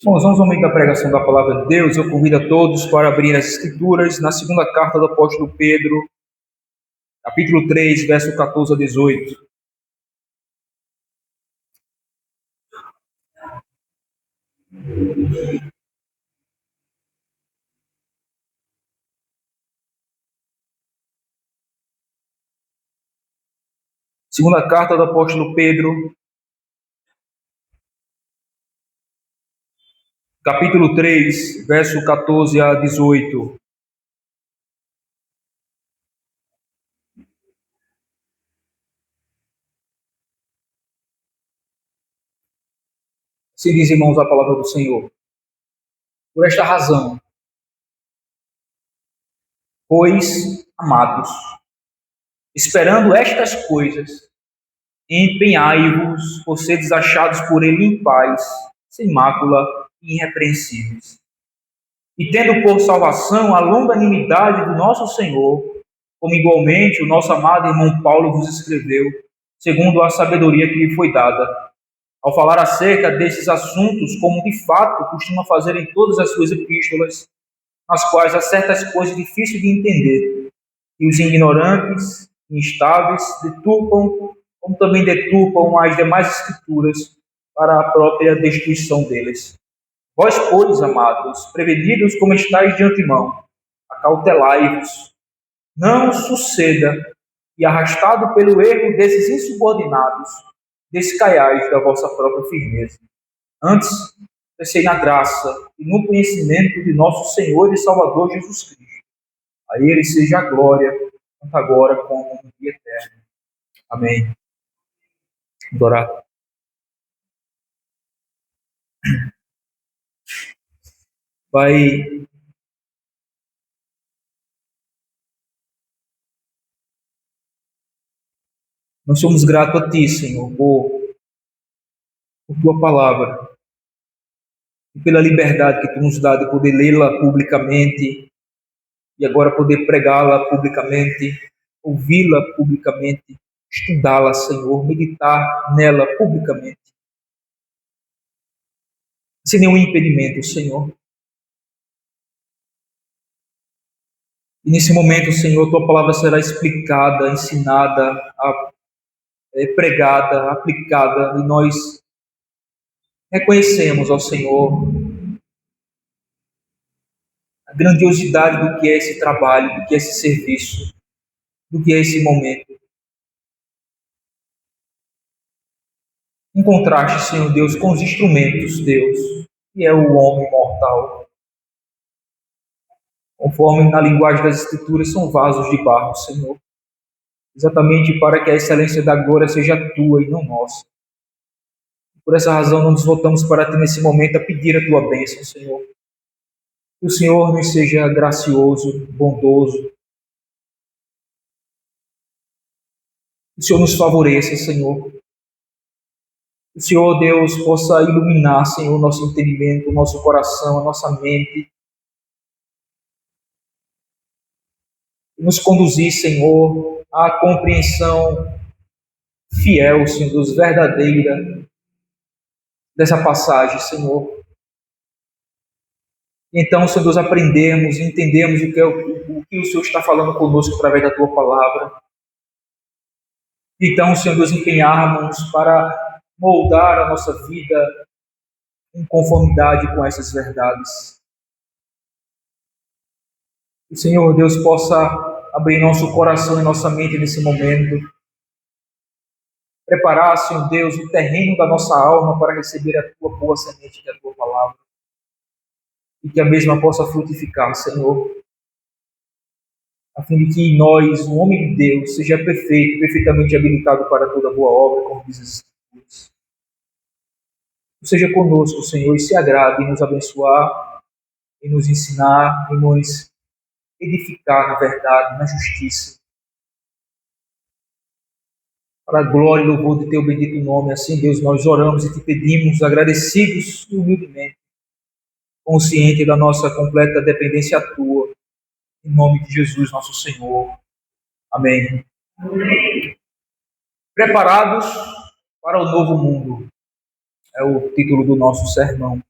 Bom, vamos ao momento da pregação da palavra de Deus. Eu convido a todos para abrir as Escrituras na segunda carta do apóstolo Pedro, capítulo 3, verso 14 a 18. Segunda carta do apóstolo Pedro, capítulo 3, verso 14 a 18. Assim diz, irmãos, a palavra do Senhor. Por esta razão, pois, amados, esperando estas coisas, empenhai-vos por seres achados por ele em paz, sem mácula e irrepreensíveis. E tendo por salvação a longanimidade do nosso Senhor, como igualmente o nosso amado irmão Paulo vos escreveu, segundo a sabedoria que lhe foi dada, ao falar acerca desses assuntos, como de fato costuma fazer em todas as suas epístolas, nas quais há certas coisas difíceis de entender, e os ignorantes, instáveis, deturpam, como também deturpam as demais escrituras, para a própria destruição deles. Vós, pois, amados, prevenidos como estáis de antemão, acautelai-vos. Não suceda e, arrastado pelo erro desses insubordinados, descaiais da vossa própria firmeza. Antes, crescei na graça e no conhecimento de nosso Senhor e Salvador Jesus Cristo. A Ele seja a glória, tanto agora como no dia eterno. Amém. Vamos orar. Pai, nós somos gratos a Ti, Senhor, por Tua palavra e pela liberdade que Tu nos dá de poder lê-la publicamente e agora poder pregá-la publicamente, ouvi-la publicamente, estudá-la, Senhor, meditar nela publicamente, sem nenhum impedimento, Senhor. E nesse momento, Senhor, Tua palavra será explicada, ensinada, pregada, aplicada, e nós reconhecemos ao Senhor a grandiosidade do que é esse trabalho, do que é esse serviço, do que é esse momento. Em contraste, Senhor Deus, com os instrumentos, Deus, que é o homem mortal. Conforme na linguagem das Escrituras, são vasos de barro, Senhor. Exatamente para que a excelência da glória seja tua e não nossa. Por essa razão, nós nos voltamos para Ti nesse momento a pedir a Tua bênção, Senhor. Que o Senhor nos seja gracioso, bondoso. Que o Senhor nos favoreça, Senhor. Que o Senhor, Deus, possa iluminar, Senhor, o nosso entendimento, o nosso coração, a nossa mente. E nos conduzir, Senhor, à compreensão fiel, Senhor Deus, verdadeira dessa passagem, Senhor. E então, Senhor Deus, aprendemos e entendemos o que o Senhor está falando conosco através da Tua palavra. Então, Senhor Deus, empenharmos para moldar a nossa vida em conformidade com essas verdades. Que o Senhor Deus possa abrir nosso coração e nossa mente nesse momento. Preparar, Senhor Deus, o terreno da nossa alma para receber a Tua boa semente, que é a Tua palavra. E que a mesma possa frutificar, Senhor. A fim de que em nós, o homem de Deus, seja perfeito, perfeitamente habilitado para toda boa obra, como diz as Escrituras. Seja conosco, Senhor, e se agrade em nos abençoar, em nos ensinar, em nos edificar na verdade, na justiça. Para a glória e louvor de Teu bendito nome, assim, Deus, nós oramos e Te pedimos, agradecidos e humildemente, consciente da nossa completa dependência à Tua, em nome de Jesus, nosso Senhor. Amém. Amém. Preparados para o novo mundo, é o título do nosso sermão.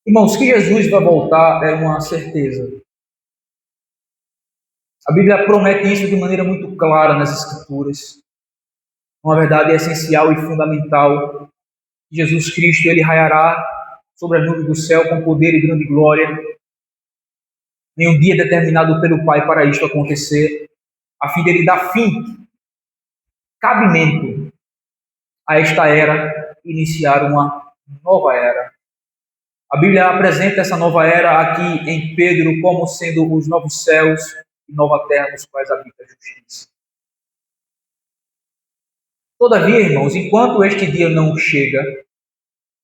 Irmãos, que Jesus vai voltar é uma certeza. A Bíblia promete isso de maneira muito clara nas Escrituras. Uma verdade essencial e fundamental. Jesus Cristo, ele raiará sobre as nuvens do céu com poder e grande glória, em um dia determinado pelo Pai para isto acontecer, a fim de ele dar fim, cabimento a esta era, iniciar uma nova era. A Bíblia apresenta essa nova era aqui em Pedro como sendo os novos céus e nova terra nos quais habita a justiça. Todavia, irmãos, enquanto este dia não chega,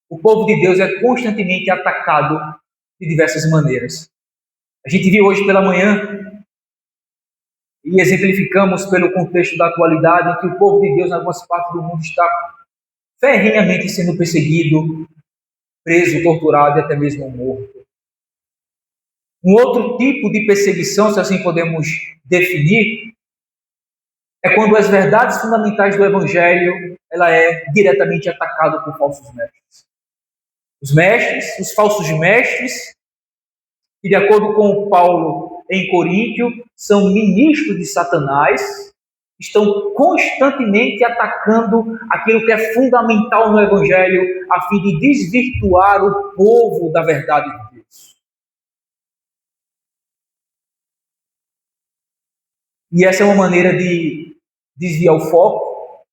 o povo de Deus é constantemente atacado de diversas maneiras. A gente viu hoje pela manhã e exemplificamos pelo contexto da atualidade que o povo de Deus em algumas partes do mundo está ferrenhamente sendo perseguido, preso, torturado e até mesmo morto. Um outro tipo de perseguição, se assim podemos definir, é quando as verdades fundamentais do Evangelho ela é diretamente atacada por falsos mestres. Os mestres, os falsos mestres, que de acordo com Paulo em Coríntio, são ministros de Satanás, estão constantemente atacando aquilo que é fundamental no Evangelho, a fim de desvirtuar o povo da verdade de Deus. E essa é uma maneira de desviar o foco,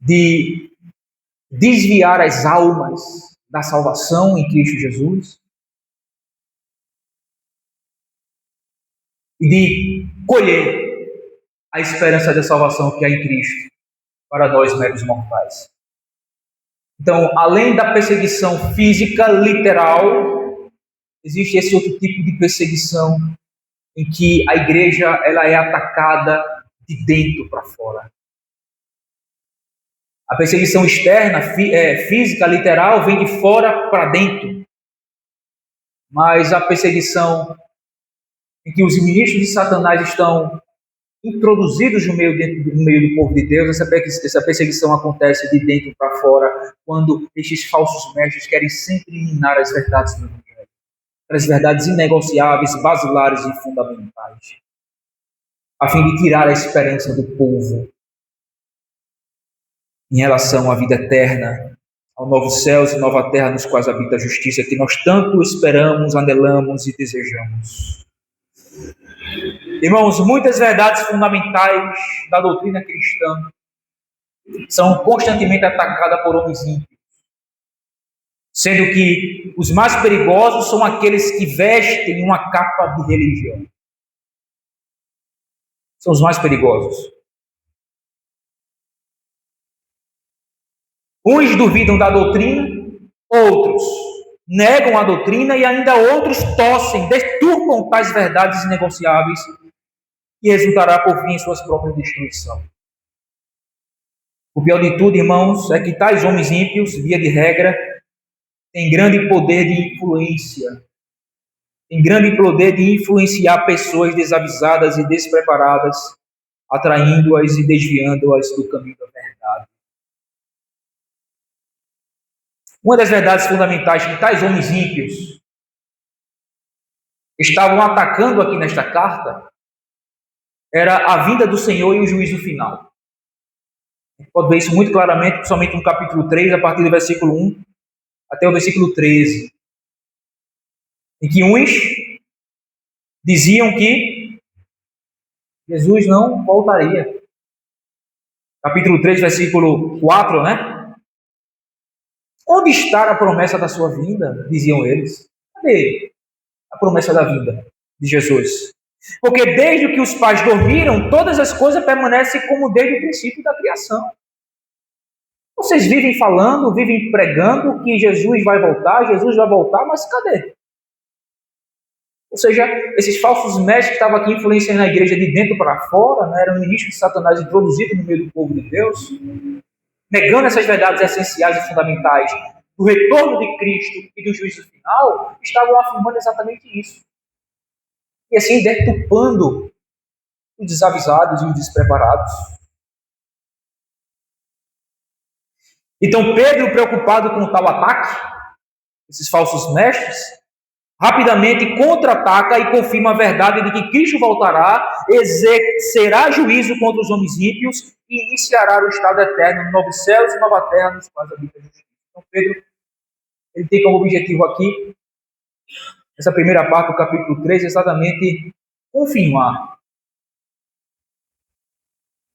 de desviar as almas da salvação em Cristo Jesus e de colher a esperança da salvação que há em Cristo para nós meros mortais. Então, além da perseguição física literal, existe esse outro tipo de perseguição em que a igreja ela é atacada de dentro para fora. A perseguição externa, física, literal, vem de fora para dentro. Mas a perseguição em que os ministros de Satanás estão introduzidos no meio do povo de Deus, essa perseguição acontece de dentro para fora, quando estes falsos mestres querem sempre minar as verdades do Evangelho, as verdades inegociáveis, basilares e fundamentais, a fim de tirar a esperança do povo em relação à vida eterna, ao novo céus e nova terra nos quais habita a justiça, que nós tanto esperamos, anelamos e desejamos. Irmãos, muitas verdades fundamentais da doutrina cristã são constantemente atacadas por homens ímpios, sendo que os mais perigosos são aqueles que vestem uma capa de religião. São os mais perigosos. Uns duvidam da doutrina, outros negam a doutrina e ainda outros torcem, deturpam tais verdades inegociáveis e resultará por fim em suas próprias destruição. O pior de tudo, irmãos, é que tais homens ímpios, via de regra, têm grande poder de influência. Têm grande poder de influenciar pessoas desavisadas e despreparadas, atraindo-as e desviando-as do caminho da verdade. Uma das verdades fundamentais que tais homens ímpios estavam atacando aqui nesta carta era a vinda do Senhor e o juízo final. A gente pode ver isso muito claramente, principalmente no capítulo 3, a partir do versículo 1 até o versículo 13, em que uns diziam que Jesus não voltaria. Capítulo 3, versículo 4, né? Onde está a promessa da sua vinda? Diziam eles. Cadê a promessa da vinda de Jesus? Porque desde que os pais dormiram, todas as coisas permanecem como desde o princípio da criação. Vocês vivem falando, vivem pregando que Jesus vai voltar, mas cadê? Ou seja, esses falsos mestres que estavam aqui influenciando a igreja de dentro para fora, né, eram ministros de Satanás introduzidos no meio do povo de Deus, negando essas verdades essenciais e fundamentais do retorno de Cristo e do juízo final, estavam afirmando exatamente isso. E assim deturpando os desavisados e os despreparados. Então Pedro, preocupado com tal ataque, esses falsos mestres, rapidamente contra-ataca e confirma a verdade de que Cristo voltará, exercerá juízo contra os homens ímpios e iniciará o estado eterno, novos céus e nova terra, nos quais habita a justiça. Então Pedro, ele tem como objetivo aqui, essa primeira parte do capítulo 3, exatamente confirmar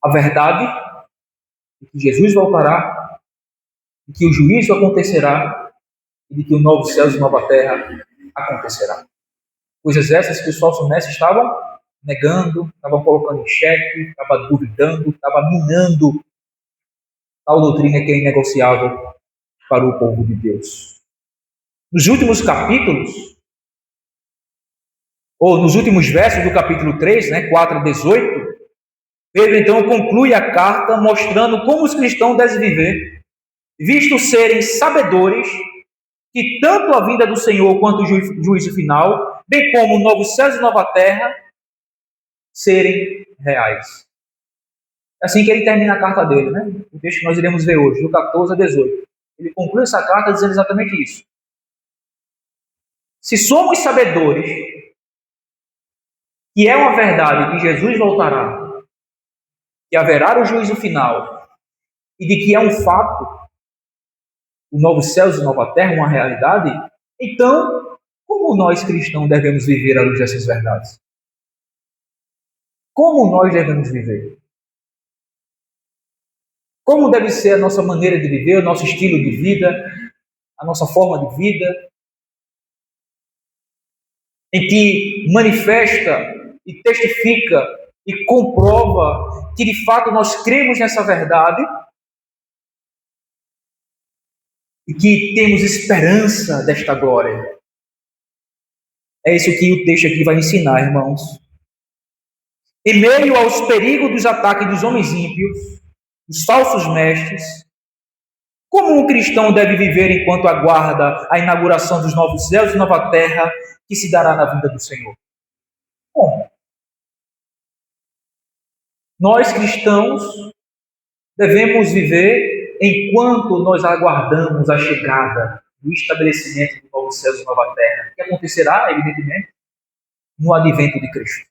a verdade de que Jesus voltará, de que o juízo acontecerá e de que o novo céu e nova terra acontecerá. Coisas essas que os falsos mestres estavam negando, estavam colocando em xeque, estavam duvidando, estavam minando tal doutrina que é inegociável para o povo de Deus. Nos últimos capítulos, ou nos últimos versos do capítulo 3, 4 a 18, Pedro então conclui a carta mostrando como os cristãos devem viver, visto serem sabedores que tanto a vinda do Senhor quanto o juízo final, bem como novos céus e nova terra, serem reais. É assim que ele termina a carta dele, o texto que nós iremos ver hoje, do 14 a 18. Ele conclui essa carta dizendo exatamente isso. Se somos sabedores que é uma verdade que Jesus voltará, que haverá o juízo final, e de que é um fato, o novo céus e nova terra, uma realidade, então, como nós cristãos devemos viver à luz dessas verdades? Como nós devemos viver? Como deve ser a nossa maneira de viver, o nosso estilo de vida, a nossa forma de vida, em que manifesta e testifica e comprova que de fato nós cremos nessa verdade e que temos esperança desta glória. É isso que o texto aqui vai ensinar, irmãos. Em meio aos perigos dos ataques dos homens ímpios, dos falsos mestres, como um cristão deve viver enquanto aguarda a inauguração dos novos céus e nova terra que se dará na vinda do Senhor? Bom, nós cristãos devemos viver enquanto nós aguardamos a chegada do estabelecimento do novo céu e nova terra, que acontecerá, evidentemente, no advento de Cristo.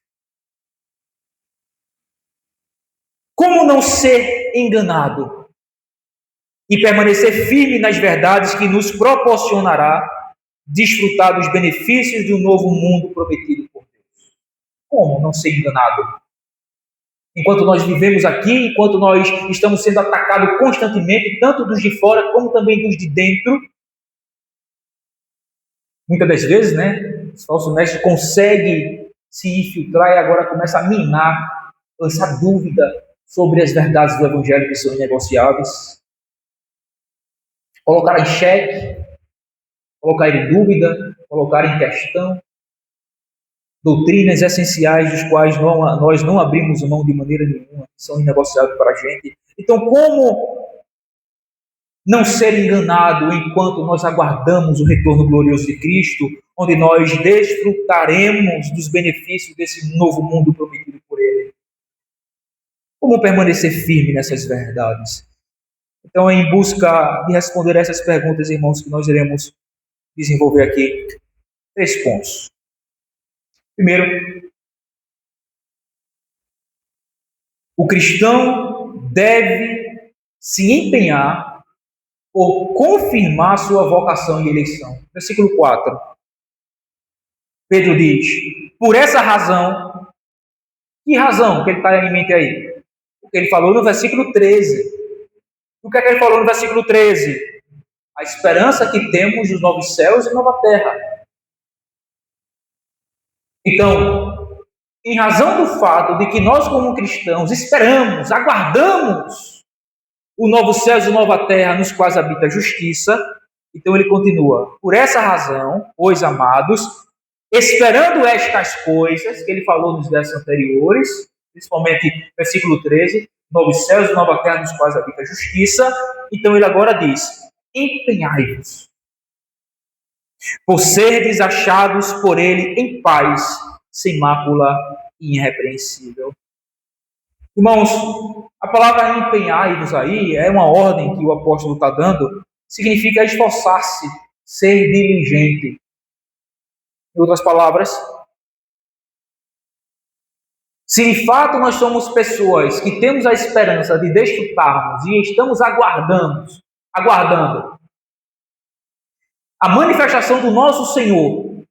Como não ser enganado e permanecer firme nas verdades que nos proporcionará desfrutar dos benefícios do novo mundo prometido por Deus? Como não ser enganado? Enquanto nós vivemos aqui, enquanto nós estamos sendo atacados constantemente, tanto dos de fora como também dos de dentro, muitas das vezes, os falsos mestres conseguem se infiltrar e agora começa a minar, lançar dúvida sobre as verdades do Evangelho que são inegociáveis, colocar em xeque, colocar em dúvida, colocar em questão doutrinas essenciais dos quais nós não abrimos mão de maneira nenhuma, que são inegociáveis para a gente. Então, como não ser enganado enquanto nós aguardamos o retorno glorioso de Cristo, onde nós desfrutaremos dos benefícios desse novo mundo prometido por Ele? Como permanecer firme nessas verdades? Então, em busca de responder a essas perguntas, irmãos, que nós iremos desenvolver aqui 3 pontos. Primeiro, o cristão deve se empenhar por confirmar sua vocação e eleição. Versículo 4. Pedro diz: por essa razão, que razão que ele está em mente aí? O que ele falou no versículo 13. O que é que ele falou no versículo 13? A esperança que temos dos novos céus e nova terra. Então, em razão do fato de que nós, como cristãos, esperamos, aguardamos o novo céu e nova terra nos quais habita a justiça, então ele continua: por essa razão, pois, amados, esperando estas coisas que ele falou nos versos anteriores, principalmente versículo 13, novos céus e nova terra nos quais habita a justiça, então ele agora diz: empenhai-vos por serdes achados por ele em paz, sem mácula e irrepreensível. Irmãos, A palavra empenhai-vos aí é uma ordem que o apóstolo está dando, significa esforçar-se, ser diligente. Em outras palavras, se de fato nós somos pessoas que temos a esperança de desfrutarmos e estamos aguardando a manifestação do nosso Senhor,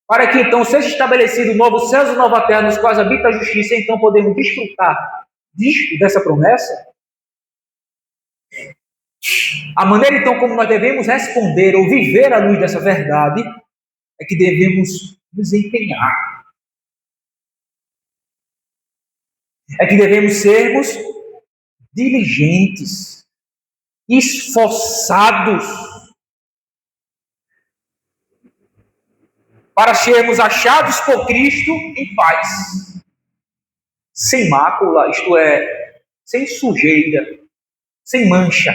para que então seja estabelecido novos céus e nova terra nos quais habita a justiça, e então podemos desfrutar dessa promessa, a maneira então como nós devemos responder ou viver à luz dessa verdade é que devemos nos empenhar. É que devemos sermos diligentes, esforçados, para sermos achados por Cristo em paz, sem mácula, isto é, sem sujeira, sem mancha,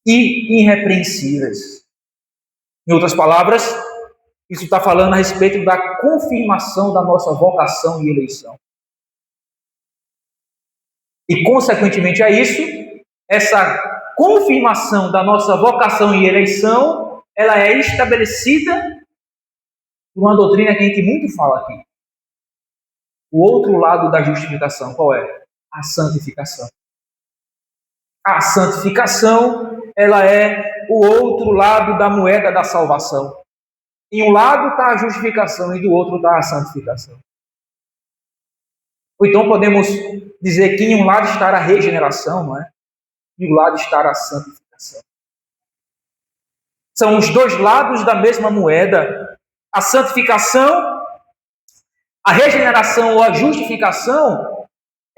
e irrepreensíveis. Em outras palavras, isso está falando a respeito da confirmação da nossa vocação e eleição. E, consequentemente a isso, essa confirmação da nossa vocação e eleição, ela é estabelecida por uma doutrina que a gente muito fala aqui. O outro lado da justificação, qual é? A santificação. A santificação, ela é o outro lado da moeda da salvação. Em um lado está a justificação e do outro está a santificação. Ou então podemos dizer que em um lado está a regeneração, não é? E do lado está a santificação. São os dois lados da mesma moeda. A santificação, a regeneração ou a justificação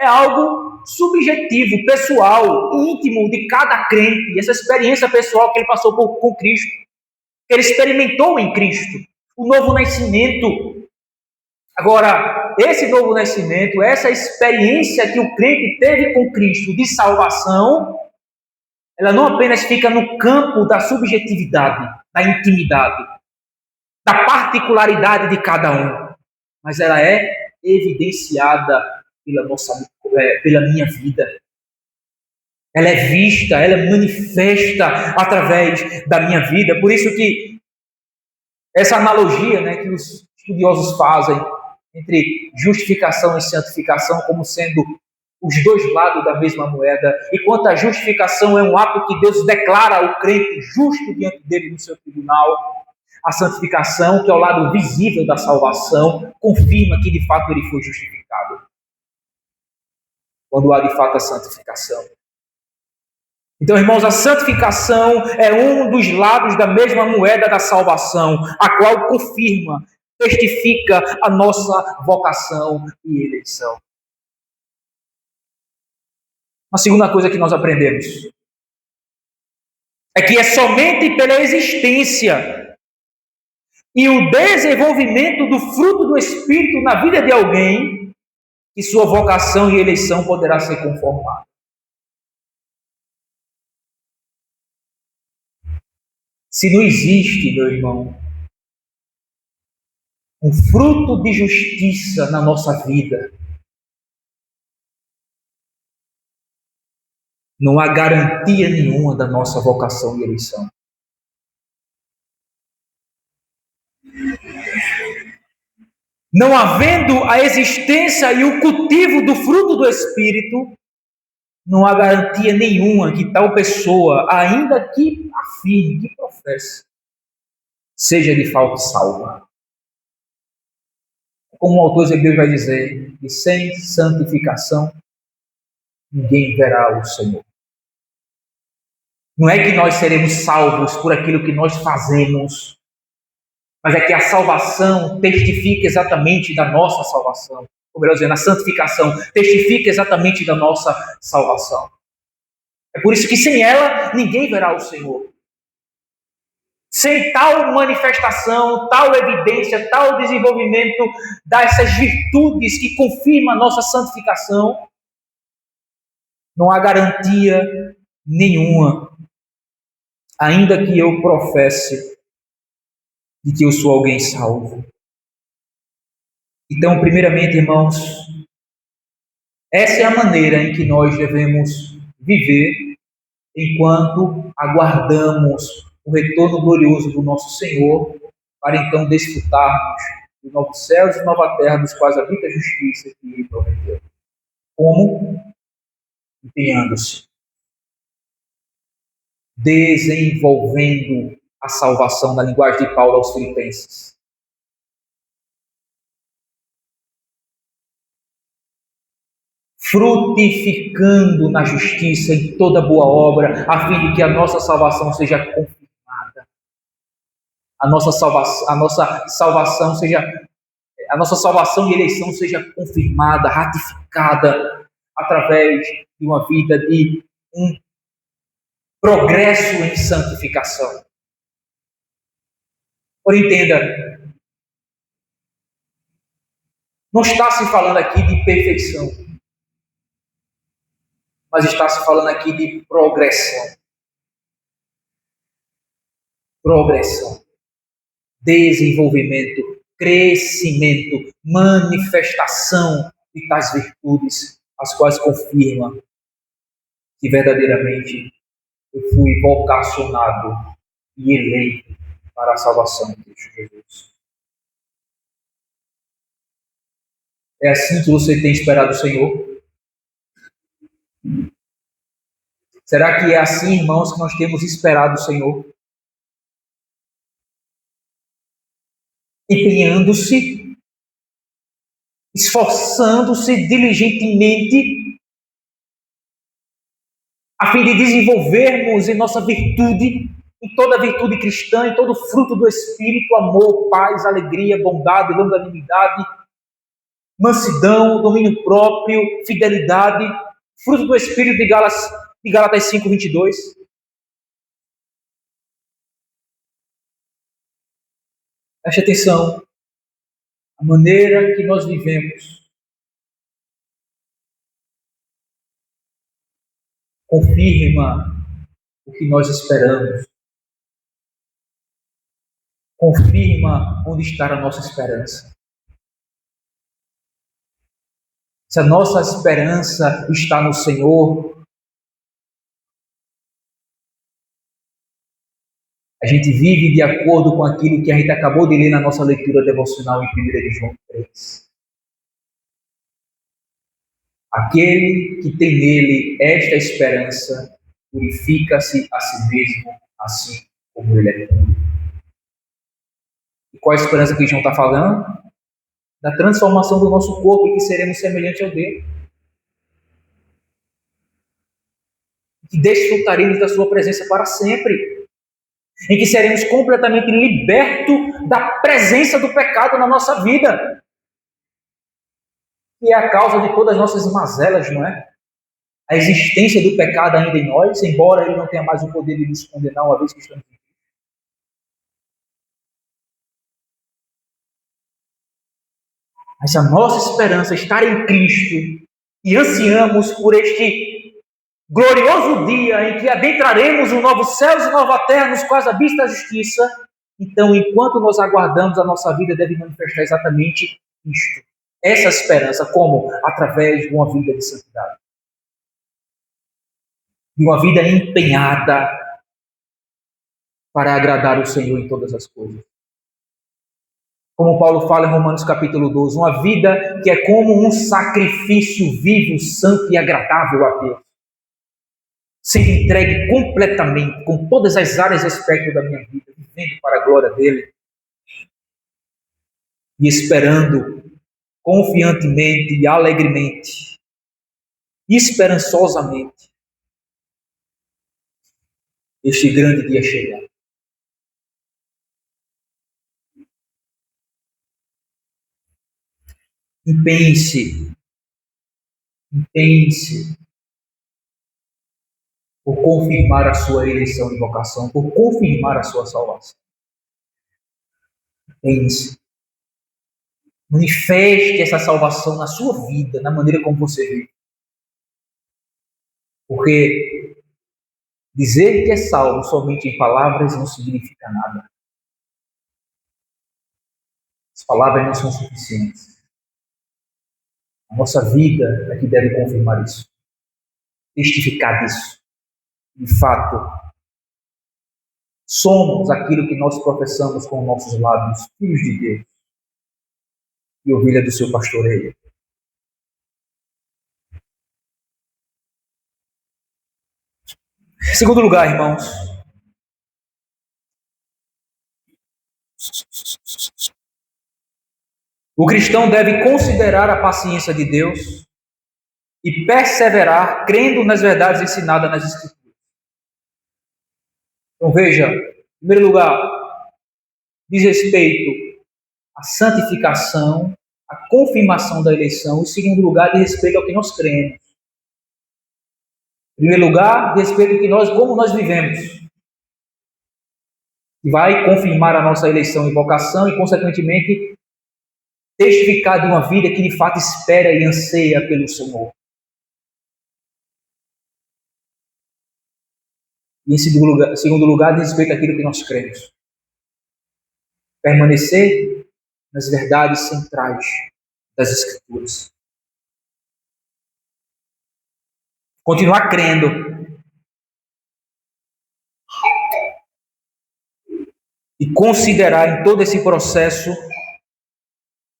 é algo subjetivo, pessoal, íntimo de cada crente. Essa experiência pessoal que ele passou com Cristo, que ele experimentou em Cristo, o novo nascimento. Agora, esse novo nascimento, essa experiência que o crente teve com Cristo de salvação, ela não apenas fica no campo da subjetividade, da intimidade, da particularidade de cada um, mas ela é evidenciada pela minha vida. Ela é vista, ela é manifesta através da minha vida. Por isso que essa analogia, né, que os estudiosos fazem entre justificação e santificação como sendo os dois lados da mesma moeda. Enquanto a justificação é um ato que Deus declara o crente justo diante dele no seu tribunal, a santificação, que é o lado visível da salvação, confirma que de fato ele foi justificado. Quando há de fato a santificação. Então, irmãos, a santificação é um dos lados da mesma moeda da salvação, a qual confirma, testifica a nossa vocação e eleição. A segunda coisa que nós aprendemos é que é somente pela existência e o desenvolvimento do fruto do Espírito na vida de alguém que sua vocação e eleição poderá ser conformada. Se não existe, meu irmão, um fruto de justiça na nossa vida, não há garantia nenhuma da nossa vocação e eleição. Não havendo a existência e o cultivo do fruto do Espírito, não há garantia nenhuma que tal pessoa, ainda que afirme, que professe, seja de fato salva. Como o autor hebreus vai dizer, que sem santificação, ninguém verá o Senhor. Não é que nós seremos salvos por aquilo que nós fazemos, mas é que a salvação testifica exatamente da nossa salvação. Ou melhor dizendo, a santificação testifica exatamente da nossa salvação. É por isso que sem ela, ninguém verá o Senhor. Sem tal manifestação, tal evidência, tal desenvolvimento dessas virtudes que confirmam a nossa santificação, não há garantia nenhuma, ainda que eu professe de que eu sou alguém salvo. Então, primeiramente, irmãos, Essa é a maneira em que nós devemos viver enquanto aguardamos o retorno glorioso do nosso Senhor, para então desfrutarmos de novos céus e nova terra, dos quais habita a justiça que Ele prometeu. Como? Empenhando-se, desenvolvendo a salvação, na linguagem de Paulo aos Filipenses. Frutificando na justiça em toda boa obra, a fim de que a nossa salvação seja confirmada. A nossa salvação e eleição seja confirmada, ratificada, através de uma vida de um progresso em santificação. Por entenda, não está se falando aqui de perfeição, mas está se falando aqui de progressão. Progressão, desenvolvimento, crescimento, manifestação de tais virtudes, as quais confirma que verdadeiramente eu fui vocacionado e eleito para a salvação de Cristo Jesus. É assim que você tem esperado o Senhor? Será que é assim, irmãos, que nós temos esperado o Senhor? Empenhando-se, esforçando-se diligentemente, a fim de desenvolvermos em nossa virtude, em toda virtude cristã, em todo fruto do Espírito, amor, paz, alegria, bondade, longanimidade, mansidão, domínio próprio, fidelidade, fruto do Espírito de Gálatas 5:22. Preste atenção, a maneira que nós vivemos confirma o que nós esperamos, confirma onde está a nossa esperança. Se a nossa esperança está no Senhor, a gente vive de acordo com aquilo que a gente acabou de ler na nossa leitura devocional em 1 de João 3. Aquele que tem nele esta esperança purifica-se a si mesmo, assim como ele é puro. E qual a esperança que João está falando? Da transformação do nosso corpo, e que seremos semelhantes ao dele. Que desfrutaremos da sua presença para sempre. Em que seremos completamente libertos da presença do pecado na nossa vida. Que é a causa de todas as nossas mazelas, não é? A existência do pecado ainda em nós, embora ele não tenha mais o poder de nos condenar uma vez que estamos em Cristo. Mas a nossa esperança está em Cristo e ansiamos por este glorioso dia em que adentraremos um novo céu e nova terra nos quais habita a justiça. Então, enquanto nós aguardamos, a nossa vida deve manifestar exatamente isto. Essa esperança, como? Através de uma vida de santidade. De uma vida empenhada para agradar o Senhor em todas as coisas. Como Paulo fala em Romanos capítulo 12, uma vida que é como um sacrifício vivo, santo e agradável a Deus. Sendo entregue completamente, com todas as áreas e aspectos da minha vida, vivendo para a glória dele e esperando confiantemente e alegremente, esperançosamente, este grande dia chegar. Empenhe-se por confirmar a sua eleição e vocação, por confirmar a sua salvação. Pense. Manifeste essa salvação na sua vida, na maneira como você vive. Porque dizer que é salvo somente em palavras não significa nada. As palavras não são suficientes. A nossa vida é que deve confirmar isso, testificar disso. De fato, somos aquilo que nós professamos com nossos lábios, filhos de Deus e ovelha do seu pastoreio. Em segundo lugar, irmãos, o cristão deve considerar a paciência de Deus e perseverar crendo nas verdades ensinadas nas Escrituras. Então veja, em primeiro lugar, diz respeito à santificação, à confirmação da eleição. Em segundo lugar, diz respeito ao que nós cremos. Em primeiro lugar, diz respeito ao que como nós vivemos. Que vai confirmar a nossa eleição e vocação e, consequentemente, testificar de uma vida que de fato espera e anseia pelo Senhor. E em segundo lugar, diz respeito àquilo que nós cremos. Permanecer nas verdades centrais das Escrituras. Continuar crendo. E considerar em todo esse processo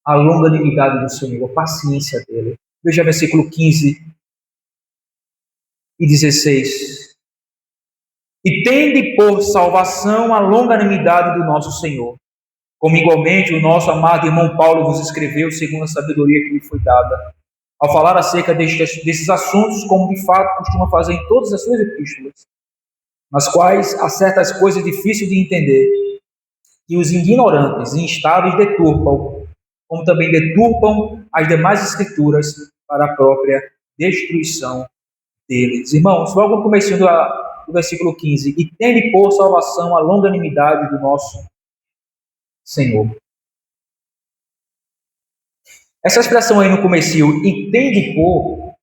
a longanimidade do Senhor, a paciência dele. Veja versículo 15 e 16. E tende por salvação a longanimidade do nosso Senhor, como igualmente o nosso amado irmão Paulo vos escreveu, segundo a sabedoria que lhe foi dada, ao falar acerca desses assuntos, como de fato costuma fazer em todas as suas epístolas, nas quais há certas coisas difíceis de entender, que os ignorantes e instáveis deturpam, como também deturpam as demais escrituras para a própria destruição deles. Irmãos, logo no começo do versículo 15, e tende por salvação a longanimidade do nosso Senhor. Essa expressão aí no comecinho, e tende por,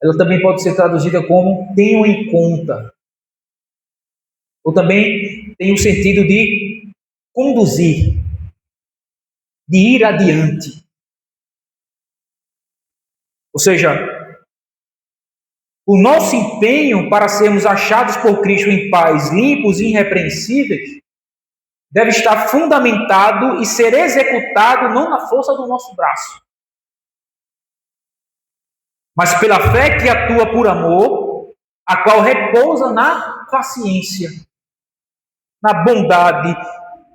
ela também pode ser traduzida como tenham em conta. Ou também tem o sentido de conduzir, de ir adiante. Ou seja, o nosso empenho para sermos achados por Cristo em paz, limpos e irrepreensíveis, deve estar fundamentado e ser executado não na força do nosso braço, mas pela fé que atua por amor, a qual repousa na paciência, na bondade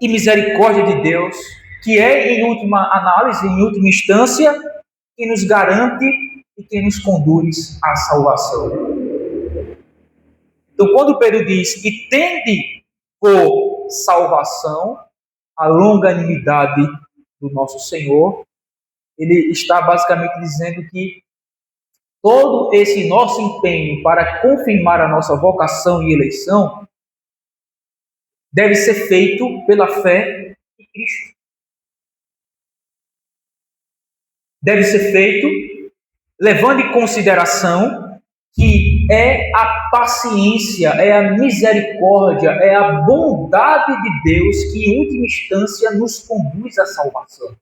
e misericórdia de Deus, que é, em última análise, em última instância, que nos garante e que nos conduz à salvação. Então, quando Pedro diz que tende por salvação a longanimidade do nosso Senhor, ele está basicamente dizendo que todo esse nosso empenho para confirmar a nossa vocação e eleição deve ser feito pela fé em Cristo. Deve ser feito levando em consideração que é a paciência, é a misericórdia, é a bondade de Deus que, em última instância, nos conduz à salvação.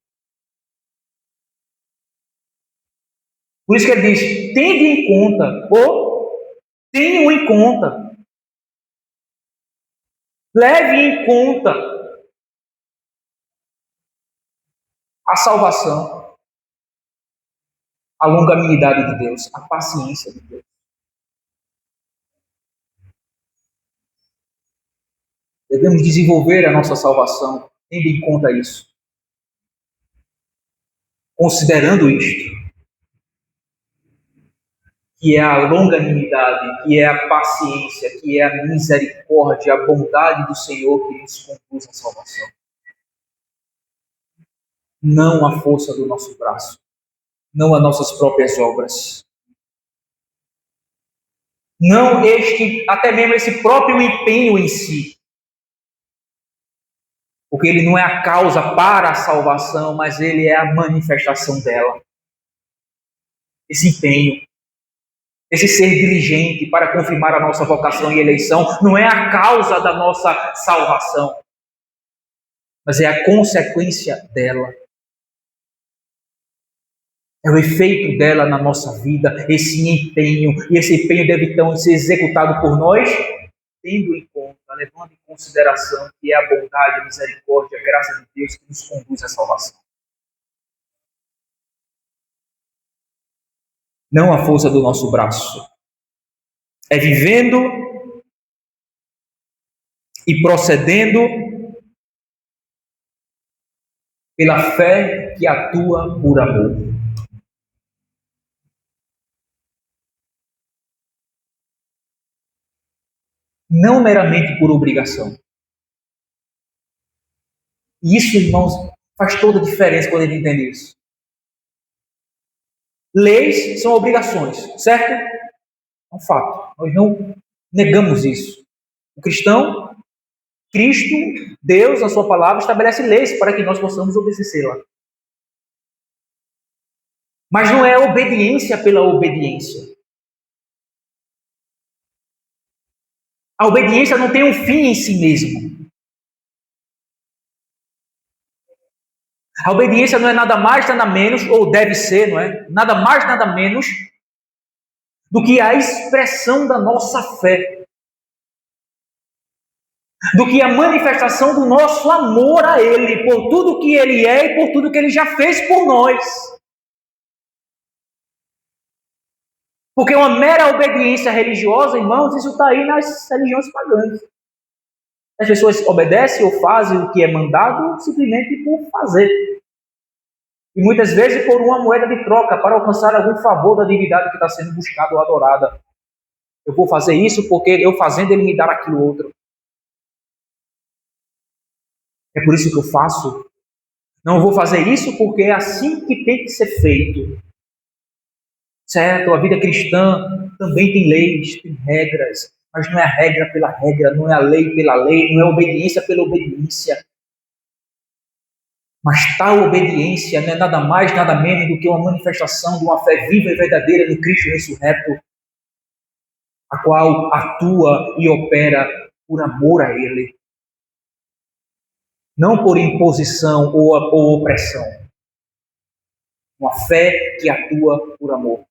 Por isso que ele diz, tende em conta, ou tenham em conta. Leve em conta a salvação, a longanimidade de Deus, a paciência de Deus. Devemos desenvolver a nossa salvação, tendo em conta isso. Considerando isto, que é a longanimidade, que é a paciência, que é a misericórdia, a bondade do Senhor que nos conduz à salvação. Não a força do nosso braço, não as nossas próprias obras. Não até mesmo esse próprio empenho em si. Porque ele não é a causa para a salvação, mas ele é a manifestação dela. Esse empenho, esse ser diligente para confirmar a nossa vocação e eleição, não é a causa da nossa salvação, mas é a consequência dela. É o efeito dela na nossa vida, esse empenho, e esse empenho deve então ser executado por nós, tendo em conta, levando em consideração que é a bondade, a misericórdia, a graça de Deus que nos conduz à salvação. Não a força do nosso braço. É vivendo e procedendo pela fé que atua por amor. Não meramente por obrigação. E isso, irmãos, faz toda a diferença quando a gente entende isso. Leis são obrigações, certo? É um fato. Nós não negamos isso. O cristão, Cristo, Deus, na sua palavra, estabelece leis para que nós possamos obedecê-la. Mas não é obediência pela obediência. A obediência não tem um fim em si mesmo. A obediência não é nada mais, nada menos, ou deve ser, não é? Nada mais, nada menos do que a expressão da nossa fé. Do que a manifestação do nosso amor a Ele, por tudo que Ele é e por tudo que Ele já fez por nós. Porque uma mera obediência religiosa, irmãos, isso está aí nas religiões pagãs. As pessoas obedecem ou fazem o que é mandado simplesmente por fazer. E muitas vezes por uma moeda de troca, para alcançar algum favor da divindade que está sendo buscada ou adorada. Eu vou fazer isso porque eu fazendo ele me dar aquilo outro. É por isso que eu faço. Não, eu vou fazer isso porque é assim que tem que ser feito. Certo? A vida cristã também tem leis, tem regras. Mas não é a regra pela regra, não é a lei pela lei, não é a obediência pela obediência. Mas tal obediência não é nada mais, nada menos do que uma manifestação de uma fé viva e verdadeira no Cristo ressurreto, a qual atua e opera por amor a Ele. Não por imposição ou opressão. Uma fé que atua por amor.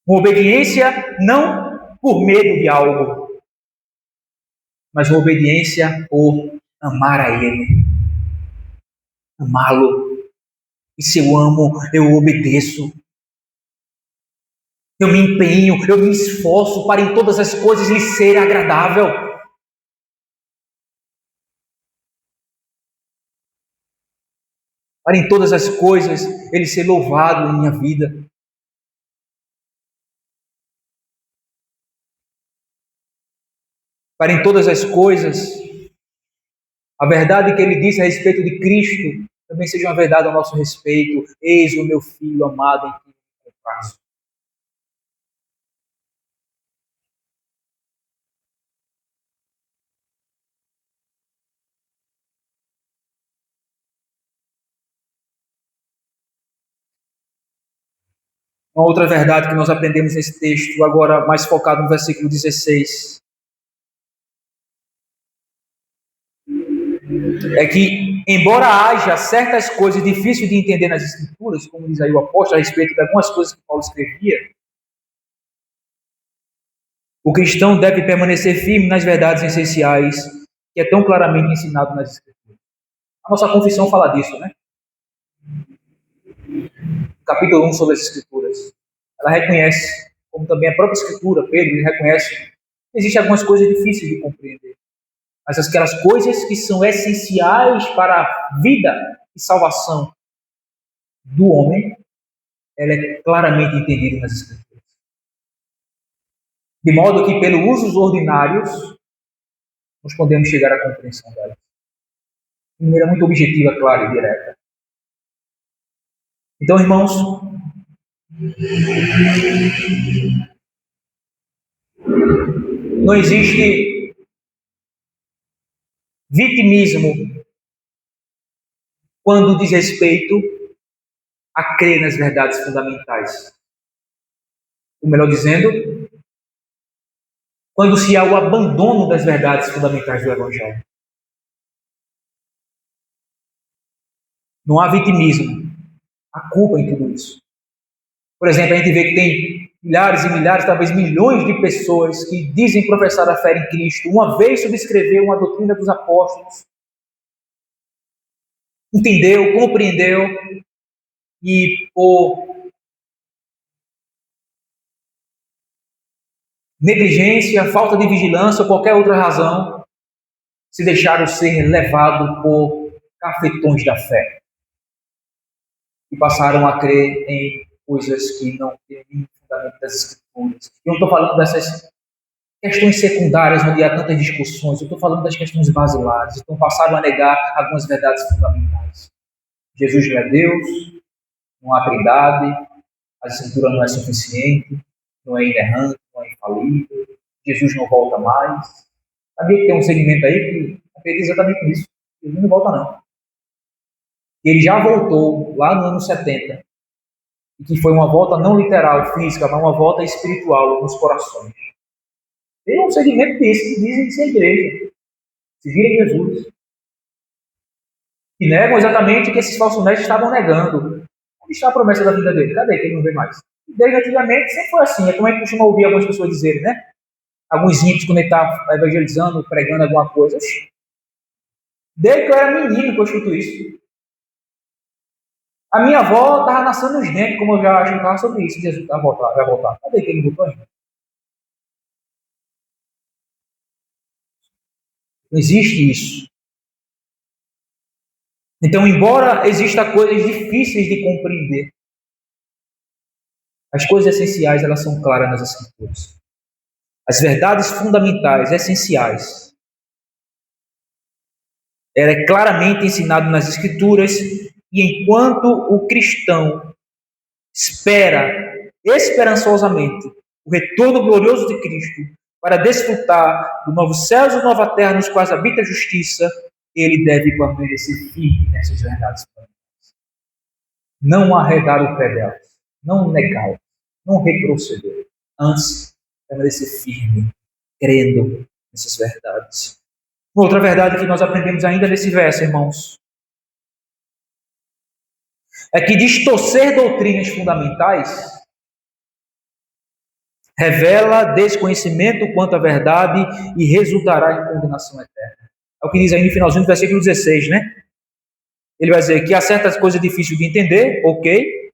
Uma obediência não por medo de algo, mas uma obediência por amar a Ele. Amá-lo. E se eu amo, eu obedeço. Eu me empenho, eu me esforço para em todas as coisas lhe ser agradável. Para em todas as coisas ele ser louvado em minha vida. Para em todas as coisas, a verdade que ele disse a respeito de Cristo também seja uma verdade a nosso respeito. Eis o meu filho amado em quem me comprazo. Uma outra verdade que nós aprendemos nesse texto, agora mais focado no versículo 16, é que, embora haja certas coisas difíceis de entender nas Escrituras, como diz aí o apóstolo, a respeito de algumas coisas que Paulo escrevia, o cristão deve permanecer firme nas verdades essenciais que é tão claramente ensinado nas Escrituras. A nossa confissão fala disso, né? Capítulo 1 sobre as Escrituras. Ela reconhece, como também a própria Escritura, Pedro, ele reconhece que existem algumas coisas difíceis de compreender. Mas aquelas coisas que são essenciais para a vida e salvação do homem, ela é claramente entendida nas Escrituras. De modo que, pelos usos ordinários, nós podemos chegar à compreensão dela. De maneira muito objetiva, clara e direta. Então, irmãos, não existe vitimismo quando diz respeito a crer nas verdades fundamentais. Ou melhor dizendo, quando se há o abandono das verdades fundamentais do Evangelho. Não há vitimismo, há culpa em tudo isso. Por exemplo, a gente vê que tem milhares e milhares, talvez milhões de pessoas que dizem professar a fé em Cristo, uma vez subscreveram a doutrina dos apóstolos, entendeu, compreendeu, e por negligência, falta de vigilância ou qualquer outra razão, se deixaram ser levados por cafetões da fé e passaram a crer em coisas que não têm fundamento das Escrituras. Eu não estou falando dessas questões secundárias onde há tantas discussões, eu estou falando das questões basilares. Então passaram a negar algumas verdades fundamentais. Jesus não é Deus, não há trindade, a Escritura não é suficiente, não é inerrante, não é infalível, Jesus não volta mais. Sabia que tem um segmento aí que acredita exatamente nisso. Jesus não volta não. Ele já voltou lá no ano 70, e que foi uma volta não literal, física, mas uma volta espiritual nos corações. Tem um segmento desse que dizem ser igreja, se vira em Jesus, e negam exatamente o que esses falsos mestres estavam negando. Onde está a promessa da vida dele? Cadê que ele não vê mais? Desde antigamente sempre foi assim, é como a gente costuma ouvir algumas pessoas dizerem, né? Alguns ímpios quando ele está evangelizando, pregando alguma coisa. Desde que eu era menino que eu escuto isso. A minha avó estava nascendo os dentes, como eu já escutava sobre isso. Jesus vai voltar, vai voltar. Cadê que ele voltou ainda? Não existe isso. Então, embora exista coisas difíceis de compreender, as coisas essenciais elas são claras nas Escrituras. As verdades fundamentais, essenciais, ela é claramente ensinado nas Escrituras, e enquanto o cristão espera esperançosamente o retorno glorioso de Cristo para desfrutar do novo céu e da nova terra nos quais habita a justiça, ele deve permanecer firme nessas verdades. Não arredar o pé delas, não negá-las, não retroceder. Antes, permanecer firme, crendo nessas verdades. Uma outra verdade que nós aprendemos ainda nesse verso, irmãos, é que distorcer doutrinas fundamentais revela desconhecimento quanto à verdade e resultará em condenação eterna. É o que diz aí no finalzinho do versículo 16, né? Ele vai dizer que há certas coisas difíceis de entender, ok?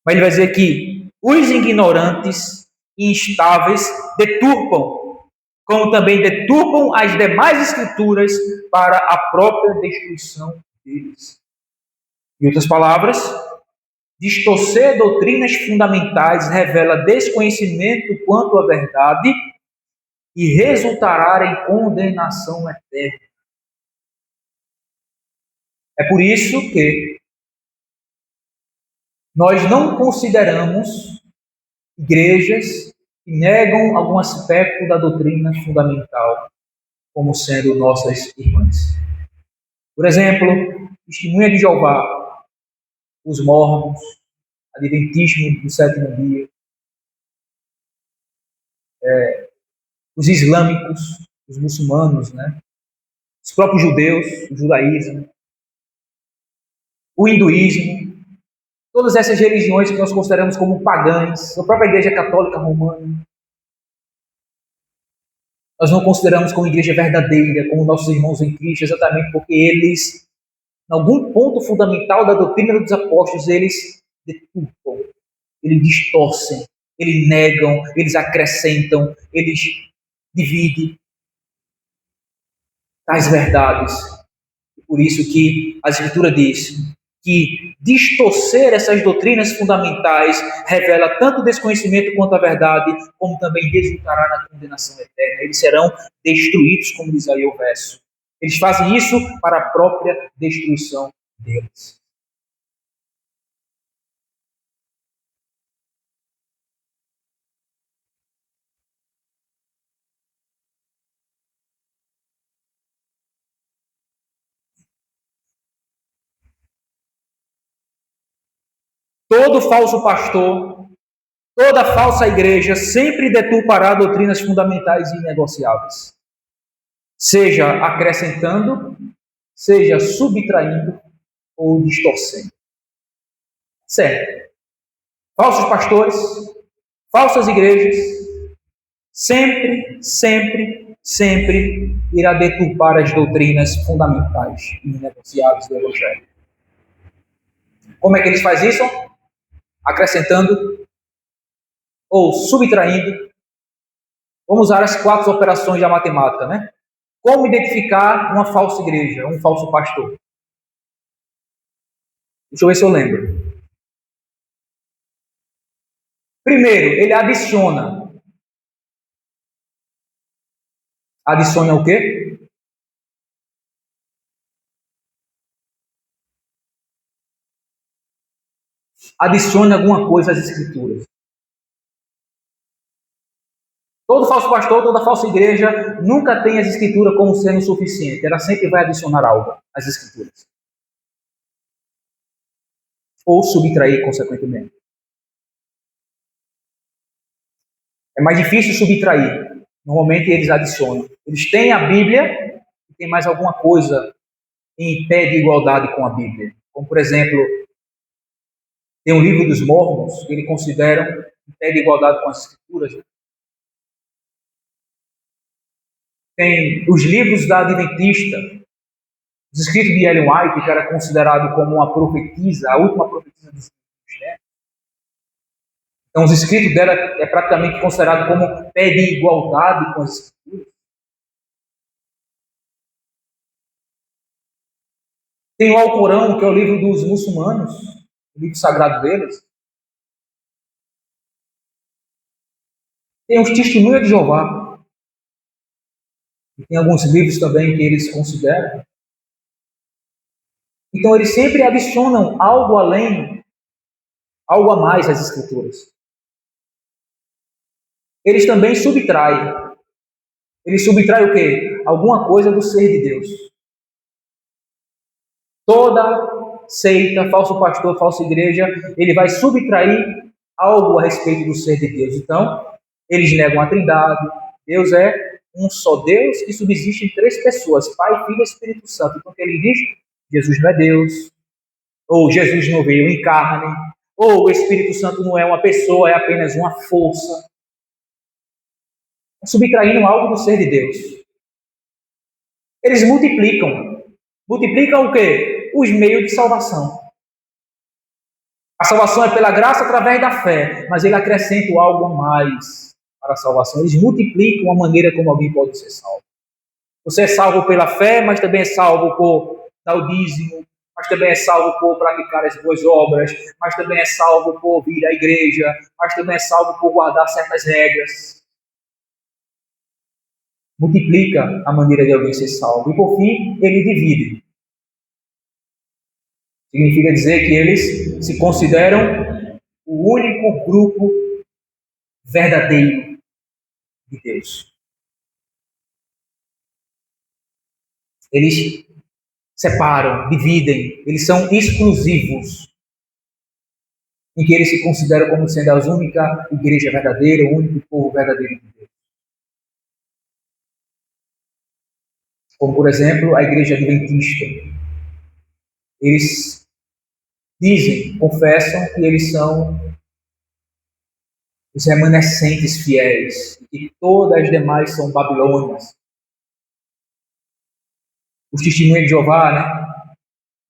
Mas ele vai dizer que os ignorantes e instáveis deturpam, como também deturpam as demais escrituras para a própria destruição deles. Em outras palavras, distorcer doutrinas fundamentais revela desconhecimento quanto à verdade e resultará em condenação eterna. É por isso que nós não consideramos igrejas que negam algum aspecto da doutrina fundamental como sendo nossas irmãs. Por exemplo, Testemunha de Jeová, os Mormons, Adventismo do sétimo dia, os islâmicos, os muçulmanos, né? Os próprios judeus, o judaísmo, o hinduísmo, todas essas religiões que nós consideramos como pagãs, a própria Igreja Católica Romana, nós não consideramos como igreja verdadeira, como nossos irmãos em Cristo, exatamente porque eles, em algum ponto fundamental da doutrina dos apóstolos, eles deturpam, eles distorcem, eles negam, eles acrescentam, eles dividem tais verdades. Por isso que a Escritura diz que distorcer essas doutrinas fundamentais revela tanto desconhecimento quanto a verdade, como também resultará na condenação eterna. Eles serão destruídos, como diz aí o verso. Eles fazem isso para a própria destruição deles. Todo falso pastor, Toda falsa igreja sempre deturpará doutrinas fundamentais e inegociáveis, seja acrescentando, seja subtraindo ou distorcendo. Certo. Falsos pastores, falsas igrejas, sempre irá deturpar as doutrinas fundamentais e inegociáveis do Evangelho. Como é que eles fazem isso? Acrescentando ou subtraindo. Vamos usar as 4 operações da matemática, né? Como identificar uma falsa igreja, um falso pastor? Deixa eu ver se eu lembro. Primeiro, ele adiciona. Adiciona o quê? Adicione alguma coisa às escrituras. Todo falso pastor, toda falsa igreja nunca tem as escrituras como sendo suficiente. Ela sempre vai adicionar algo às escrituras. Ou subtrair, consequentemente. É mais difícil subtrair. Normalmente eles adicionam. Eles têm a Bíblia e tem mais alguma coisa em pé de igualdade com a Bíblia. Como, por exemplo, tem um livro dos Mormons que eles consideram em pé de igualdade com as escrituras. Tem os livros da Adventista, os escritos de Ellen White, que era considerado como uma profetisa, a última profetisa dos livros, né? Então, os escritos dela é praticamente considerado como pé de igualdade com as escrituras. Tem o Alcorão, que é o livro dos muçulmanos, o livro sagrado deles. Tem os Testemunhos de Jeová. E tem alguns livros também que eles consideram. Então, eles sempre adicionam algo além, algo a mais às escrituras. Eles também subtraem. Eles subtraem o quê? Alguma coisa do ser de Deus. Toda seita, falso pastor, falsa igreja, ele vai subtrair algo a respeito do ser de Deus. Então, eles negam a Trindade. Deus é um só Deus que subsiste em 3 pessoas, Pai, Filho e Espírito Santo. Então, ele diz, Jesus não é Deus, ou Jesus não veio em carne, ou o Espírito Santo não é uma pessoa, é apenas uma força. Subtraindo algo do ser de Deus. Eles multiplicam. Multiplicam o quê? Os meios de salvação. A salvação é pela graça através da fé, mas ele acrescenta algo a mais para a salvação. Eles multiplicam a maneira como alguém pode ser salvo. Você é salvo pela fé, mas também é salvo por dar o dízimo, mas também é salvo por praticar as boas obras, mas também é salvo por vir à igreja, mas também é salvo por guardar certas regras. Multiplica a maneira de alguém ser salvo. E por fim, ele divide. Significa dizer que eles se consideram o único grupo verdadeiro de Deus. Eles separam, dividem, eles são exclusivos, em que eles se consideram como sendo a única igreja verdadeira, o único povo verdadeiro de Deus. Como, por exemplo, a igreja adventista. Eles dizem, confessam que eles são os remanescentes fiéis, e que todas as demais são babilônias. Os testemunhos de Jeová, né?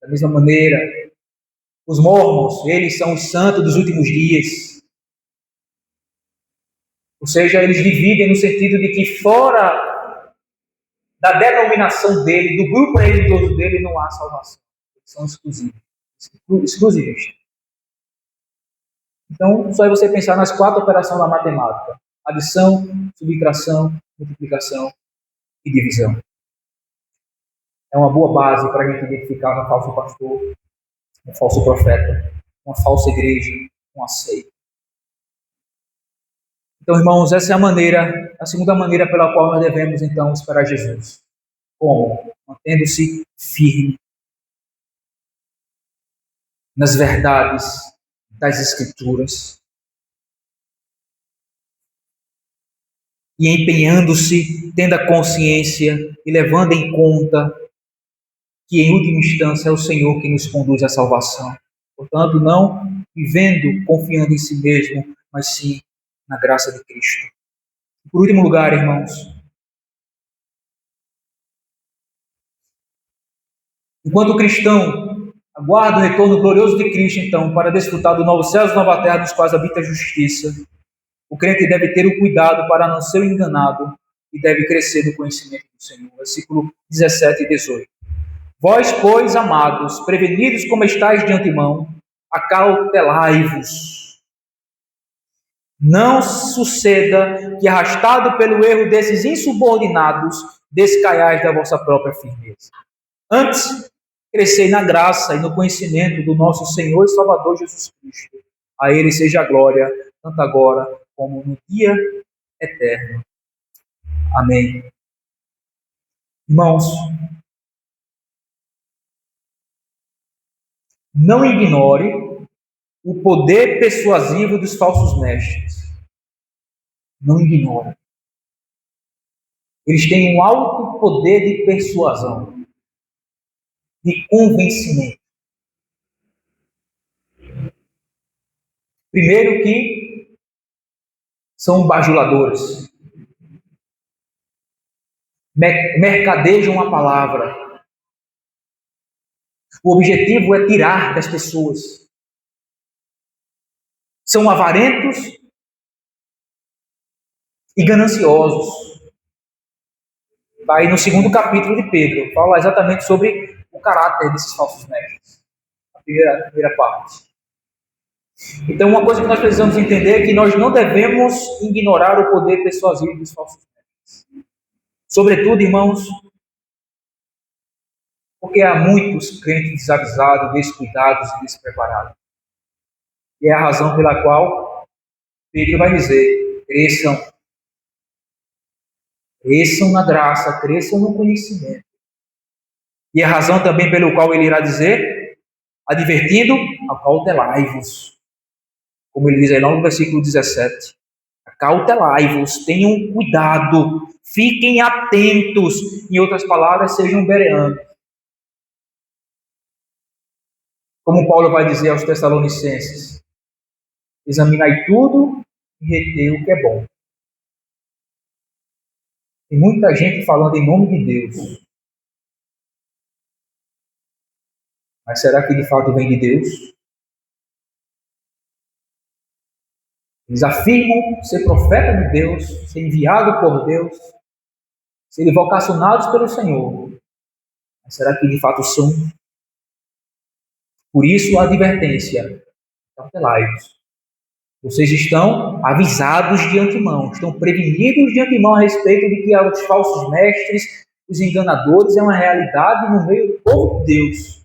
Da mesma maneira. Os mormons, eles são os santos dos últimos dias. Ou seja, eles dividem no sentido de que fora da denominação dele, do grupo religioso dele, não há salvação. Eles são exclusivos. Exclusivistas. Então, só é você pensar nas 4 operações da matemática: adição, subtração, multiplicação e divisão. É uma boa base para a gente identificar um falso pastor, um falso profeta, uma falsa igreja, uma seita. Então, irmãos, essa é a segunda maneira pela qual nós devemos, então, esperar Jesus. Como? Mantendo-se firme nas verdades das Escrituras, e empenhando-se, tendo a consciência e levando em conta que, em última instância, é o Senhor que nos conduz à salvação. Portanto, não vivendo, confiando em si mesmo, mas sim na graça de Cristo. Por último lugar, irmãos, enquanto o cristão aguarda o retorno glorioso de Cristo, então, para desfrutar do novo céu e nova terra, nos quais habita a justiça, o crente deve ter o cuidado para não ser enganado e deve crescer no conhecimento do Senhor. Versículo 17 e 18. Vós, pois, amados, prevenidos como estáis de antemão, acautelai-vos. Não suceda que, arrastado pelo erro desses insubordinados, descaiais da vossa própria firmeza. Antes, crescei na graça e no conhecimento do nosso Senhor e Salvador Jesus Cristo. A Ele seja a glória, tanto agora como no dia eterno. Amém. Irmãos, não ignore o poder persuasivo dos falsos mestres. Não ignore. Eles têm um alto poder de persuasão, de convencimento. Primeiro que são bajuladores. Mercadejam a palavra. O objetivo é tirar das pessoas. São avarentos e gananciosos. Está aí no 2º capítulo de Pedro. Fala exatamente sobre o caráter desses falsos mestres. A primeira parte. Então, uma coisa que nós precisamos entender é que nós não devemos ignorar o poder persuasivo dos falsos mestres. Sobretudo, irmãos, porque há muitos crentes desavisados, descuidados e despreparados. E é a razão pela qual Pedro vai dizer: cresçam na graça, cresçam no conhecimento. E a razão também pelo qual ele irá dizer, advertindo, acautelai-vos. Como ele diz aí no versículo 17. Acautelai-vos, tenham cuidado, fiquem atentos. Em outras palavras, sejam bereanos. Como Paulo vai dizer aos Tessalonicenses: examinai tudo e retei o que é bom. Tem muita gente falando em nome de Deus. Mas será que de fato vem de Deus? Eles afirmam ser profeta de Deus, ser enviado por Deus, serem vocacionados pelo Senhor. Mas será que de fato são? Por isso a advertência: cautelai-vos. Vocês estão avisados de antemão, estão prevenidos de antemão a respeito de que os falsos mestres, os enganadores, é uma realidade no meio do povo de Deus.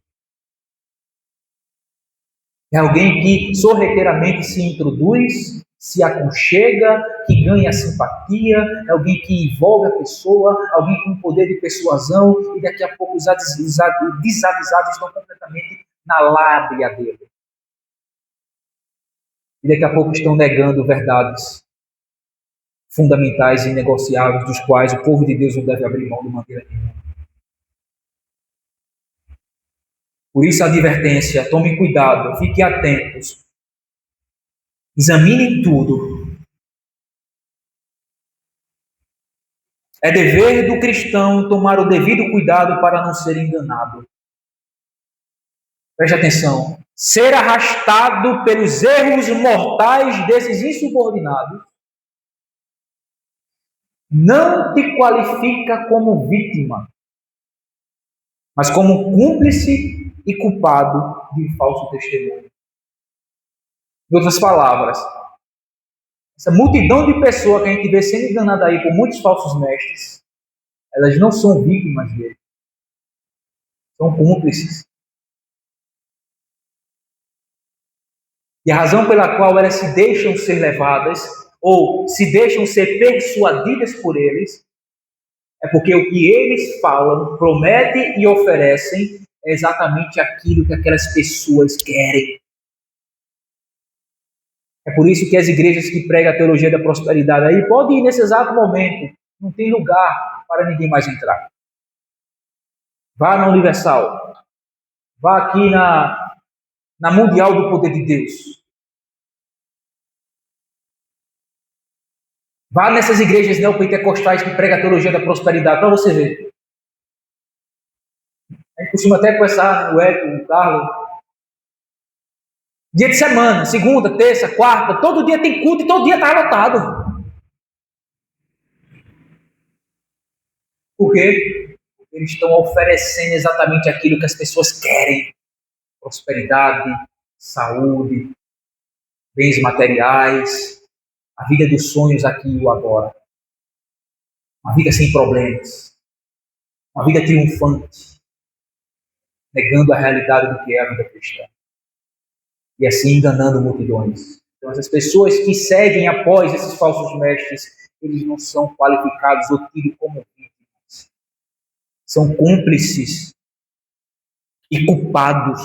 É alguém que sorrateiramente se introduz, se aconchega, que ganha simpatia, é alguém que envolve a pessoa, alguém com poder de persuasão, e daqui a pouco os desavisados estão completamente na lábia dele. E daqui a pouco estão negando verdades fundamentais e inegociáveis, dos quais o povo de Deus não deve abrir mão de maneira nenhuma. Por isso a advertência: tomem cuidado, fiquem atentos, examinem tudo. É dever do cristão tomar o devido cuidado para não ser enganado. Preste atenção. Ser arrastado pelos erros mortais desses insubordinados não te qualifica como vítima, mas como cúmplice e culpado de falso testemunho. Em outras palavras, essa multidão de pessoas que a gente vê sendo enganada aí por muitos falsos mestres, elas não são vítimas dele, são cúmplices. E a razão pela qual elas se deixam ser levadas, ou se deixam ser persuadidas por eles, é porque o que eles falam, prometem e oferecem é exatamente aquilo que aquelas pessoas querem. É por isso que as igrejas que pregam a teologia da prosperidade aí podem ir nesse exato momento. Não tem lugar para ninguém mais entrar. Vá na Universal. Vá aqui na Mundial do Poder de Deus. Vá nessas igrejas neopentecostais que pregam a teologia da prosperidade, para você ver. A gente costuma até conversar, o Hélio, o Carlos. Dia de semana, segunda, terça, quarta, todo dia tem culto e todo dia está lotado. Por quê? Porque eles estão oferecendo exatamente aquilo que as pessoas querem. Prosperidade, saúde, bens materiais, a vida dos sonhos aqui e o agora. Uma vida sem problemas. Uma vida triunfante. Negando a realidade do que é a vida cristã. E assim enganando multidões. Então essas pessoas que seguem após esses falsos mestres, eles não são qualificados ou tidos como vítimas. São cúmplices e culpados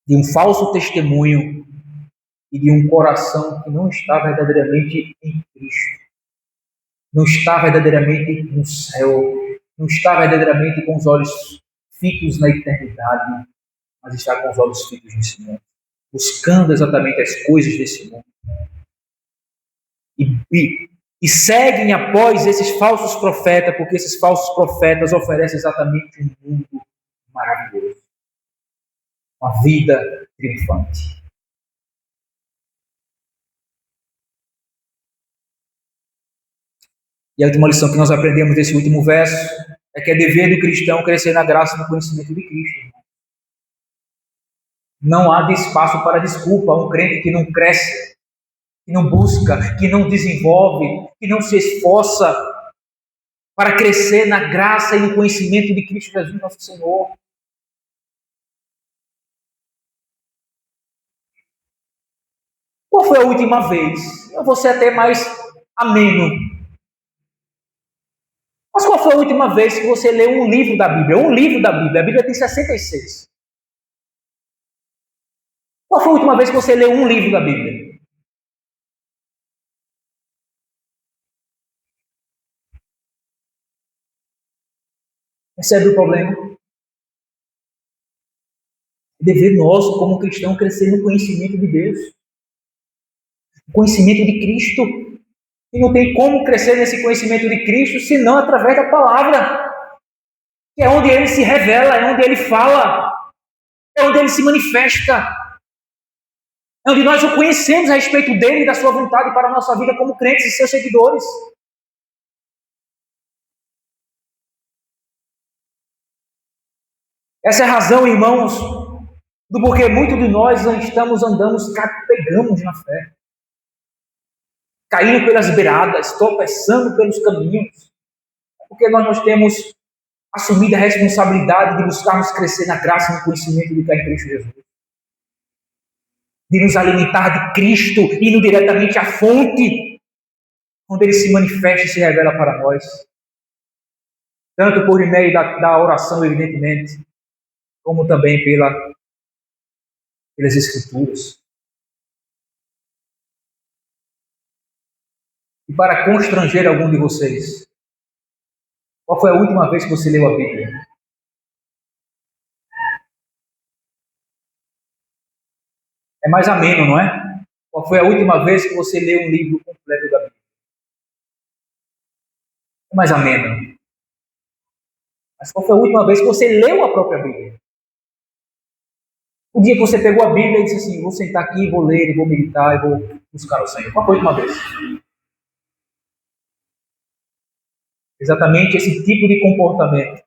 de um falso testemunho e de um coração que não está verdadeiramente em Cristo. Não está verdadeiramente no céu. Não está verdadeiramente com os olhos fitos na eternidade, mas está com os olhos fitos nesse mundo. Buscando exatamente as coisas desse mundo. E seguem após esses falsos profetas, porque esses falsos profetas oferecem exatamente um mundo maravilhoso. Uma vida triunfante. E a última lição que nós aprendemos desse último verso é que é dever do cristão crescer na graça e no conhecimento de Cristo. Não há espaço para desculpa a um crente que não cresce, que não busca, que não desenvolve, que não se esforça para crescer na graça e no conhecimento de Cristo Jesus, nosso Senhor. Qual foi a última vez? Eu vou ser até mais ameno. Mas qual foi a última vez que você leu um livro da Bíblia? Um livro da Bíblia. A Bíblia tem 66. Qual foi a última vez que você leu um livro da Bíblia? Percebe o problema? É dever nosso, como cristão, crescer no conhecimento de Deus. No conhecimento de Cristo. E não tem como crescer nesse conhecimento de Cristo senão através da palavra. Que é onde ele se revela, é onde ele fala, é onde ele se manifesta. É onde nós o conhecemos a respeito dele e da sua vontade para a nossa vida como crentes e seus seguidores. Essa é a razão, irmãos, do porquê muitos de nós pegamos na fé. Caindo pelas beiradas, tropeçando pelos caminhos. Porque nós temos assumido a responsabilidade de buscarmos crescer na graça e no conhecimento do que é em Cristo Jesus. De nos alimentar de Cristo, indo diretamente à fonte, onde Ele se manifesta e se revela para nós. Tanto por meio da oração, evidentemente, como também pelas Escrituras. E para constranger algum de vocês, qual foi a última vez que você leu a Bíblia? É mais ameno, não é? Qual foi a última vez que você leu um livro completo da Bíblia? É mais ameno. Mas qual foi a última vez que você leu a própria Bíblia? O dia que você pegou a Bíblia e disse assim, vou sentar aqui, vou ler, vou meditar, e vou buscar o Senhor. Qual foi a última vez? Exatamente esse tipo de comportamento,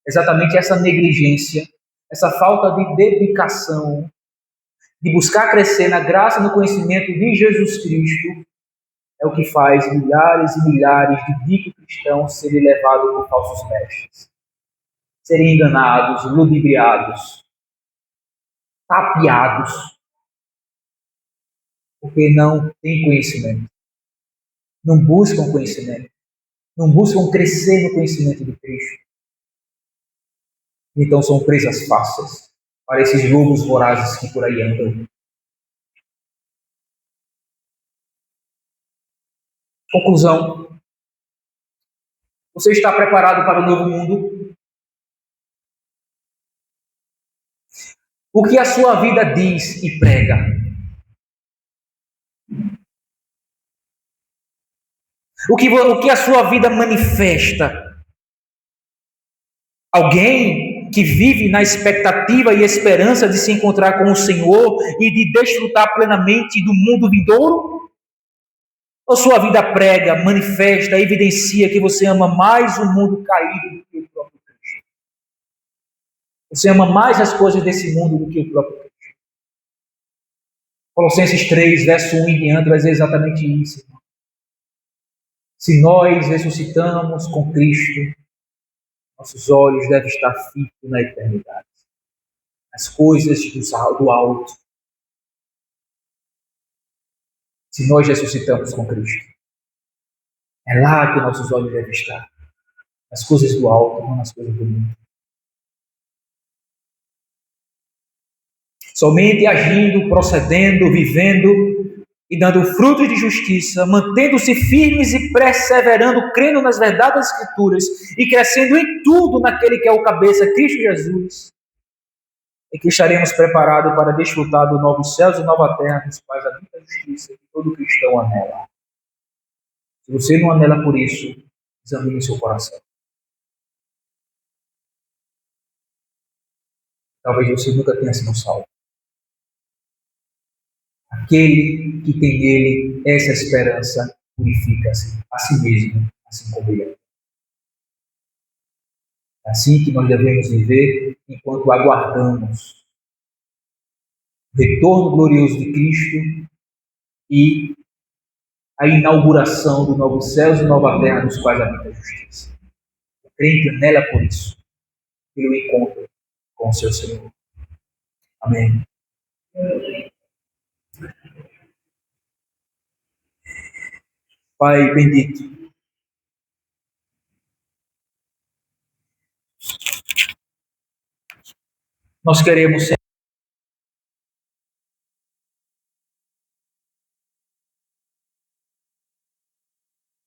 exatamente essa negligência, essa falta de dedicação, de buscar crescer na graça e no conhecimento de Jesus Cristo, é o que faz milhares e milhares de ditos cristãos serem levados por falsos mestres, serem enganados, ludibriados, tapeados, porque não têm conhecimento, não buscam conhecimento, não buscam crescer no conhecimento de Cristo. Então são presas fáceis para esses lobos vorazes que por aí andam. Conclusão. Você está preparado para o novo mundo? O que a sua vida diz e prega? O que a sua vida manifesta? Alguém que vive na expectativa e esperança de se encontrar com o Senhor e de desfrutar plenamente do mundo vindouro? Ou sua vida prega, manifesta, evidencia que você ama mais o mundo caído do que o próprio Cristo? Você ama mais as coisas desse mundo do que o próprio Cristo? Colossenses 3, verso 1 em diante, vai dizer exatamente isso. Se nós ressuscitamos com Cristo, nossos olhos devem estar fitos na eternidade, nas coisas do alto. Se nós ressuscitamos com Cristo, é lá que nossos olhos devem estar, nas coisas do alto, não nas coisas do mundo. Somente agindo, procedendo, vivendo e dando frutos de justiça, mantendo-se firmes e perseverando, crendo nas verdades das Escrituras e crescendo em tudo naquele que é o cabeça, Cristo Jesus, é que estaremos preparados para desfrutar do novo céus e nova terra, nos quais habita a justiça, que todo cristão anela. Se você não anela por isso, examine seu coração. Talvez você nunca tenha sido salvo. Aquele que tem nele essa esperança purifica-se a si mesmo, assim como ele é. É assim que nós devemos viver enquanto aguardamos o retorno glorioso de Cristo e a inauguração do novo céus e nova terra nos quais habita a justiça. O crente anela por isso, pelo encontro com o seu Senhor. Amém. Pai bendito, nós queremos